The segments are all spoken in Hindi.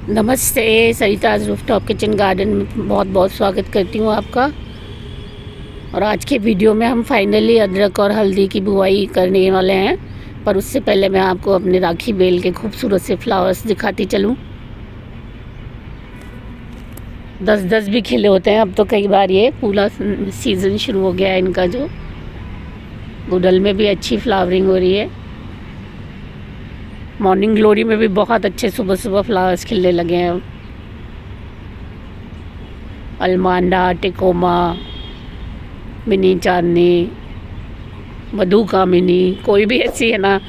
नमस्ते। सरिताज रूफटॉप किचन गार्डन में बहुत बहुत स्वागत करती हूँ आपका। और आज के वीडियो में हम फाइनली अदरक और हल्दी की बुआई करने वाले हैं, पर उससे पहले मैं आपको अपने राखी बेल के खूबसूरत से फ्लावर्स दिखाती चलूँ। 10-10 भी खिले होते हैं अब तो। कई बार ये पूरा सीज़न शुरू हो गया है इनका। जो गुडल में भी अच्छी फ्लावरिंग हो रही है। मॉर्निंग ग्लोरी में भी बहुत अच्छे सुबह सुबह फ्लावर्स खिलने लगे हैं। अलमांडा, टिकोमा, मिनी चांदनी, मधुकामिनी, कोई भी ऐसी है ना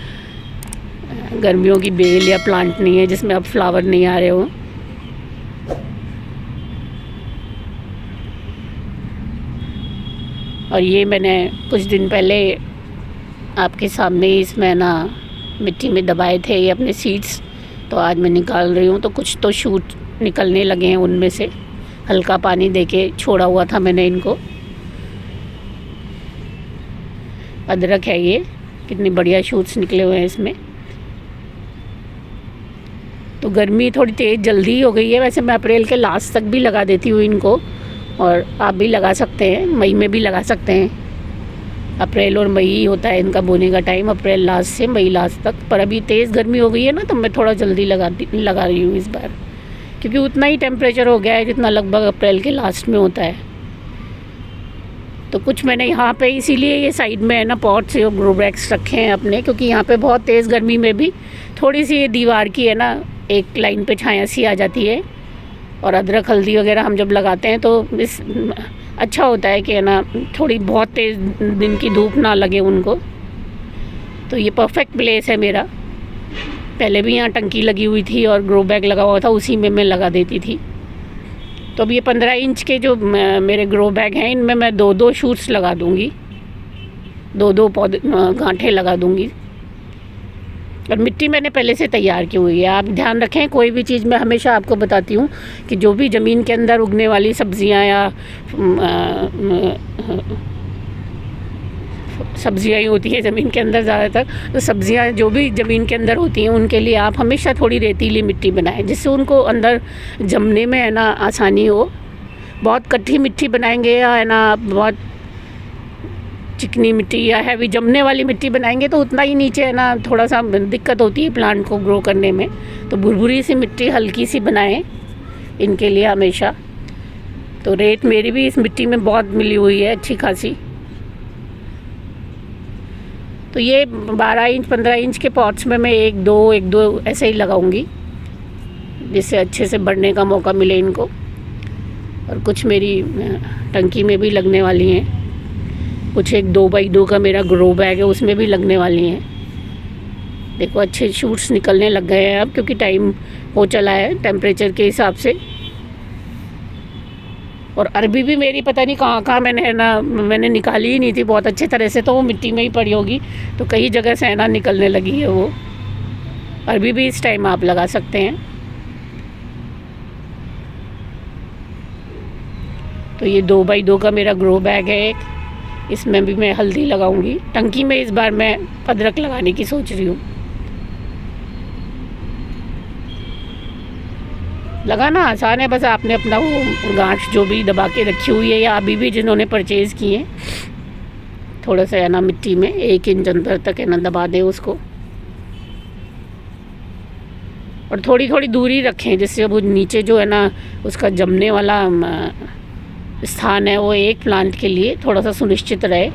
गर्मियों की बेल या प्लांट नहीं है जिसमें अब फ्लावर नहीं आ रहे हो। और ये मैंने कुछ दिन पहले आपके सामने इसमें ना मिट्टी में दबाए थे ये अपने सीड्स, तो आज मैं निकाल रही हूँ। तो कुछ तो शूट निकलने लगे हैं उनमें से। हल्का पानी देके छोड़ा हुआ था मैंने इनको। अदरक है ये, कितनी बढ़िया शूट्स निकले हुए हैं इसमें। तो गर्मी थोड़ी तेज़ जल्दी हो गई है। वैसे मैं अप्रैल के लास्ट तक भी लगा देती हूँ इनको, और आप भी लगा सकते हैं, मई में भी लगा सकते हैं। अप्रैल और मई ही होता है इनका बोने का टाइम, अप्रैल लास्ट से मई लास्ट तक। पर अभी तेज़ गर्मी हो गई है ना, तो मैं थोड़ा जल्दी लगा रही हूँ इस बार, क्योंकि उतना ही टेम्परेचर हो गया है जितना लगभग अप्रैल के लास्ट में होता है। तो कुछ मैंने यहाँ पे इसीलिए ये साइड में है ना पॉट्स और ग्रो बैग्स रखे हैं अपने, क्योंकि यहाँ पे बहुत तेज़ गर्मी में भी थोड़ी सी ये दीवार की है ना एक लाइन पे छाया सी आ जाती है। और अदरक हल्दी वगैरह हम जब लगाते हैं तो इस अच्छा होता है कि है ना थोड़ी बहुत तेज़ दिन की धूप ना लगे उनको। तो ये परफेक्ट प्लेस है मेरा। पहले भी यहाँ टंकी लगी हुई थी और ग्रो बैग लगा हुआ था, उसी में मैं लगा देती थी। तो अब ये 15 इंच के जो मेरे ग्रो बैग हैं, इनमें मैं 2-2 शूट्स लगा दूँगी, 2-2 पौधे गांठें लगा दूँगी। और मिट्टी मैंने पहले से तैयार की हुई है। आप ध्यान रखें, कोई भी चीज़ मैं हमेशा आपको बताती हूँ कि जो भी ज़मीन के अंदर उगने वाली सब्ज़ियाँ या सब्ज़ियाँ ही होती है ज़मीन के अंदर ज़्यादातर, तो सब्ज़ियाँ जो भी ज़मीन के अंदर होती हैं उनके लिए आप हमेशा थोड़ी रेतीली मिट्टी बनाएं, जिससे उनको अंदर जमने में है ना आसानी हो। बहुत कट्ठी मिट्टी बनाएंगे या है ना बहुत चिकनी मिट्टी या हैवी जमने वाली मिट्टी बनाएंगे तो उतना ही नीचे है ना थोड़ा सा दिक्कत होती है प्लांट को ग्रो करने में। तो भुरभुरी सी मिट्टी हल्की सी बनाएं इनके लिए हमेशा। तो रेत मेरी भी इस मिट्टी में बहुत मिली हुई है अच्छी खासी। तो ये 12 इंच 15 इंच के पॉट्स में मैं 1-2 ऐसे ही लगाऊंगी, जिससे अच्छे से बढ़ने का मौका मिले इनको। और कुछ मेरी टंकी में भी लगने वाली हैं, कुछ एक 2x2 का मेरा ग्रो बैग है उसमें भी लगने वाली हैं। देखो अच्छे शूट्स निकलने लग गए हैं अब, क्योंकि टाइम हो चला है टेम्परेचर के हिसाब से। और अरबी भी मेरी पता नहीं कहाँ मैंने निकाली ही नहीं थी बहुत अच्छे तरह से, तो वो मिट्टी में ही पड़ी होगी। तो कई जगह से है ना निकलने लगी है वो। अरबी भी इस टाइम आप लगा सकते हैं। तो ये 2x2 का मेरा ग्रो बैग है एक, इसमें भी मैं हल्दी लगाऊंगी। टंकी में इस बार मैं अदरक लगाने की सोच रही हूँ। लगाना आसान है, बस आपने अपना वो गांठ जो भी दबा के रखी हुई है या अभी भी जिन्होंने परचेज़ किए हैं, थोड़ा सा है ना मिट्टी में 1 इंच अंदर तक है ना दबा दें उसको। और थोड़ी थोड़ी दूरी रखें, जिससे वो नीचे जो है ना उसका जमने वाला स्थान है वो एक प्लांट के लिए थोड़ा सा सुनिश्चित रहे।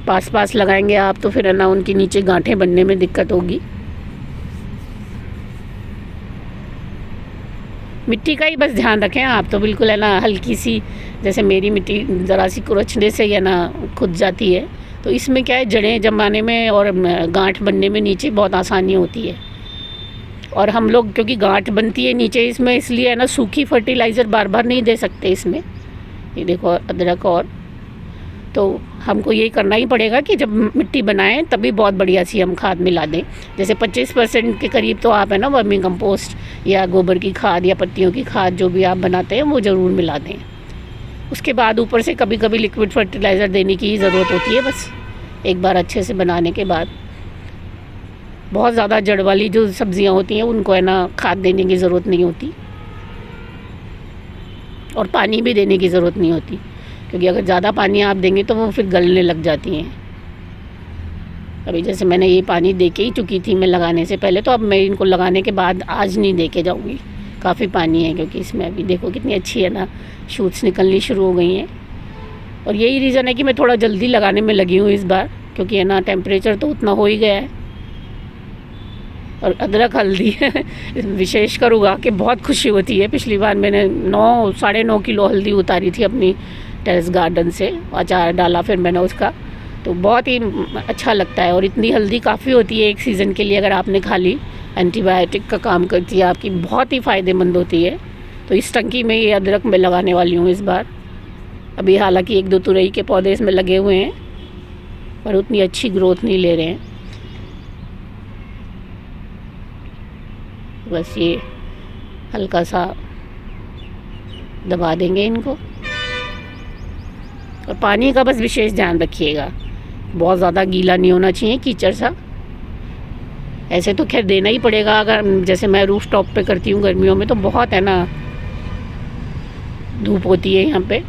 पास पास लगाएंगे आप तो फिर है ना उनके नीचे गांठें बनने में दिक्कत होगी। मिट्टी का ही बस ध्यान रखें आप, तो बिल्कुल है ना हल्की सी, जैसे मेरी मिट्टी ज़रा सी कुरछने से है ना खुद जाती है, तो इसमें क्या है जड़ें जमाने में और गांठ बनने में नीचे बहुत आसानी होती है। और हम लोग क्योंकि गांठ बनती है नीचे इसमें, इसलिए है ना सूखी फर्टिलाइज़र बार बार नहीं दे सकते इसमें। ये देखो अदरक, और तो हमको यही करना ही पड़ेगा कि जब मिट्टी बनाएं तभी बहुत बढ़िया सी हम खाद मिला दें। जैसे 25% के करीब तो आप है ना वर्मी कंपोस्ट या गोबर की खाद या पत्तियों की खाद जो भी आप बनाते हैं वो ज़रूर मिला दें। उसके बाद ऊपर से कभी कभी लिक्विड फर्टिलाइज़र देने की ज़रूरत होती है, बस एक बार अच्छे से बनाने के बाद। बहुत ज़्यादा जड़ वाली जो सब्ज़ियाँ होती हैं उनको है ना खाद देने की ज़रूरत नहीं होती और पानी भी देने की ज़रूरत नहीं होती, क्योंकि अगर ज़्यादा पानी आप देंगे तो वो फिर गलने लग जाती हैं। अभी जैसे मैंने ये पानी दे के ही चुकी थी मैं लगाने से पहले, तो अब मैं इनको लगाने के बाद आज नहीं दे के जाऊँगी। काफ़ी पानी है क्योंकि इसमें अभी देखो कितनी अच्छी है ना शूट्स निकलनी शुरू हो गई हैं। और यही रीज़न है कि मैं थोड़ा जल्दी लगाने में लगी हूँ इस बार, क्योंकि है ना टेम्परेचर तो उतना हो ही गया है। और अदरक हल्दी विशेष कर उगा के बहुत खुशी होती है। पिछली बार मैंने 9-9.5 किलो हल्दी उतारी थी अपनी टेरेस गार्डन से, अचार डाला फिर मैंने उसका, तो बहुत ही अच्छा लगता है। और इतनी हल्दी काफ़ी होती है एक सीज़न के लिए, अगर आपने खा ली एंटीबायोटिक का काम करती है आपकी, बहुत ही फ़ायदेमंद होती है। तो इस टंकी में ये अदरक मैं लगाने वाली हूँ इस बार। अभी हालांकि 1-2 तुरई के पौधे इसमें लगे हुए हैं पर उतनी अच्छी ग्रोथ नहीं ले रहे हैं। बस ये हल्का सा दबा देंगे इनको। और पानी का बस विशेष ध्यान रखिएगा, बहुत ज़्यादा गीला नहीं होना चाहिए, कीचड़ सा। ऐसे तो खैर देना ही पड़ेगा, अगर जैसे मैं रूफ टॉप पे करती हूँ गर्मियों में तो बहुत है ना धूप होती है यहाँ पे।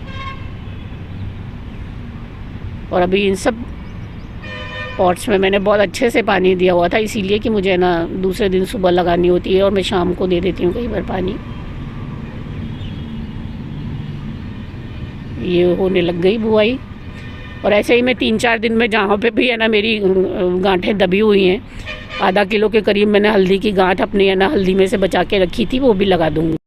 और अभी इन सब पॉट्स में मैंने बहुत अच्छे से पानी दिया हुआ था, इसीलिए कि मुझे ना दूसरे दिन सुबह लगानी होती है और मैं शाम को दे देती हूँ कई बार पानी। ये होने लग गई बुआई। और ऐसे ही मैं 3-4 दिन में जहाँ पे भी है ना मेरी गांठें दबी हुई हैं, आधा किलो के करीब मैंने हल्दी की गांठ अपनी है ना हल्दी में से बचा के रखी थी, वो भी लगा दूँगी।